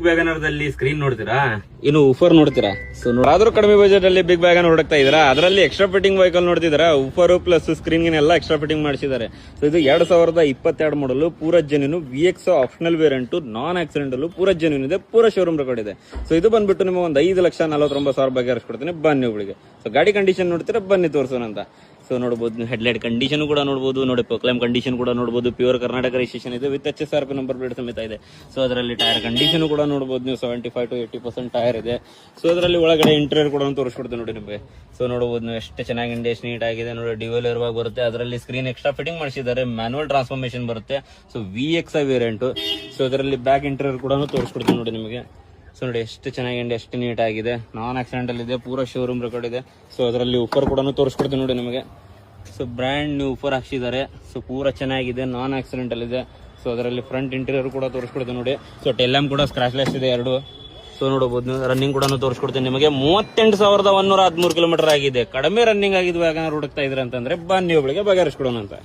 ವ್ಯಾಗನರ್ದಲ್ಲಿ screen ನೋಡ್ತೀರಾ, ಇನ್ನು woofer ನೋಡ್ತೀರಾ. ಸೊ ಆದ್ರೂ ಕಡಿಮೆ ಬಜೆಟ್ ಅಲ್ಲಿ ಬಿಗ್ ವ್ಯಾಗನ್ ಹುಡುಕ್ತಾ ಇದೀರಾ, ಅದರಲ್ಲಿ ಎಕ್ಸ್ಟ್ರಾ ಫಿಟ್ಟಿಂಗ್ ವೆಹಿಕಲ್ ನೋಡ್ತಿದ್ದೀರಾ. ಊಫರ್ ಪ್ಲಸ್ ಸ್ಕ್ರೀನ್ ಎಲ್ಲ ಎಕ್ಸ್ಟ್ರಾ ಫಿಟ್ಟಿಂಗ್ ಮಾಡಿಸಿದ್ದಾರೆ. ಸೊ ಇದು 2022 ಮಾಡಲು ಪೂರ ಜೆನ್ಯೂನ್ ವಿಎಕ್ಸ್ ಆಪ್ಷನಲ್ ವೇರಿಯಂಟ್, ನಾನ್ ಆಕ್ಸಿಡೆಂಟಲ್, ಪೂರ ಜೆನ್ಯೂನ್ ಇದೆ, ಪೂರ ಶೋರೂಮ್ ರೆಕಾರ್ಡ್ ಇದೆ. ಸೊ ಇದು ಬಂದ್ಬಿಟ್ಟು ನಿಮಗೆ ಒಂದು 5,49,000 ಬಗ್ಗೆ ಹರಿಸ್ಕೊಡ್ತೀನಿ. ಬನ್ನಿ ಒಬ್ಬಳಿಗೆ. ಸೊ ಗಾಡಿ ಕಂಡೀಷನ್ ನೋಡ್ತೀರಾ, ಬನ್ನಿ ತೋರಿಸೋಣ ಅಂತ. ಸೊ ನೋಡಬಹುದು, ಹೆಡ್ಲೈಟ್ ಕಂಡೀಷನ್ ಕೂಡ ನೋಡಬಹುದು, ನೋಡಿ ಪ್ರೊಕ್ಲೈಮ್ ಕಂಡೀಷನ್ ಕೂಡ ನೋಡಬಹುದು. ಪ್ಯೂರ್ ಕರ್ನಾಟಕ ರಿಜಿಸ್ಟ್ರೇಷನ್ ಇದೆ ವಿತ್ HSRP ನಂಬರ್ ಪ್ಲೇಟ್ ಸಮೇತ ಇದೆ. ಸೊ ಅದರಲ್ಲಿ ಟೈರ್ ಕಂಡೀಷನ್ ಕೂಡ ನೋಡಬಹುದು ನೀವು, 75 to 80% ಟೈರ್ ಇದೆ. ಸೊ ಅದರಲ್ಲಿ ಒಳಗಡೆ ಇಂಟೀರಿಯರ್ ಕೂಡ ತೋರಿಸ್ಕೊಡ್ತೀನಿ ನೋಡಿ ನಿಮಗೆ. ಸೊ ನೋಡಬಹುದು ನೀವು ಎಷ್ಟು ಚೆನ್ನಾಗಿ ಇಂಡಿಯಸ್ ನೀಟ್ ಆಗಿದೆ ನೋಡಿ. ಡ್ಯುಯಲ್ ಏರ್ಬ್ಯಾಗ್ ಬರುತ್ತೆ, ಅದರಲ್ಲಿ ಸ್ಕ್ರೀನ್ ಎಕ್ಸ್ಟ್ರಾ ಫಿಟ್ಟಿಂಗ್ ಮಾಡಿಸಿದ್ದಾರೆ, ಮ್ಯಾನುವಲ್ ಟ್ರಾನ್ಸ್ಫಾರ್ಮೇಶನ್ ಬರುತ್ತೆ. So VX variant. ಸೊ ಅದರಲ್ಲಿ ಬ್ಯಾಕ್ ಇಂಟೀರಿಯರ್ ಕೂಡ ತೋರಿಸ್ಕೊಡ್ತೀನಿ ನೋಡಿ ನಿಮಗೆ. ಸೊ ನೋಡಿ ಎಷ್ಟು ಚೆನ್ನಾಗಿ ಎಷ್ಟು ನೀಟ್ ಆಗಿದೆ, ನಾನ್ ಆಕ್ಸಿಡೆಂಟಲ್ ಇದೆ, ಪೂರ ಶೋರೂಮ್ ರೆಕಾರ್ಡ್ ಇದೆ. ಸೊ ಅದರಲ್ಲಿ ಊಫರ್ ಕೂಡ ತೋರಿಸ್ಕೊಡ್ತೀನಿ ನೋಡಿ ನಿಮಗೆ. ಸೊ ಬ್ರ್ಯಾಂಡ್ ನ್ಯೂ ಊಫರ್ ಹಾಕ್ಸಿದ್ದಾರೆ. ಸೊ ಪೂರ ಚೆನ್ನಾಗಿದೆ, ನಾನ್ ಆಕ್ಸಿಡೆಂಟಲ್ ಇದೆ. ಸೊ ಅದರಲ್ಲಿ ಫ್ರಂಟ್ ಇಂಟೀರಿಯರ್ ಕೂಡ ತೋರಿಸ್ಕೊಡ್ತೀನಿ ನೋಡಿ. ಸೊ ಟೆಲ್ ಲ್ಯಾಂಪ್ ಕೂಡ ಸ್ಕ್ರಾಚ್ಲೆಸ್ ಇದೆ ಎರಡು. ಸೊ ನೋಡಬಹುದು, ರನ್ನಿಂಗ್ ಕೂಡ ತೋರಿಸ್ಕೊಡ್ತೀನಿ ನಿಮಗೆ. 38,113 ಕಿಲೋಮೀಟರ್ ಆಗಿದೆ. ಕಡಿಮೆ ರನ್ನಿಂಗ್ ಆಗಿದ್ದು ವ್ಯಾಗನರ್ ಹುಡುಕ್ತಾ ಇದ್ರೆ ಅಂತಂದ್ರೆ ಬನ್ನಿ ಒಬ್ಬಳಿಗೆ ಬಗೆಹರಿಸ್ಕೊಡೋಣ ಅಂತ.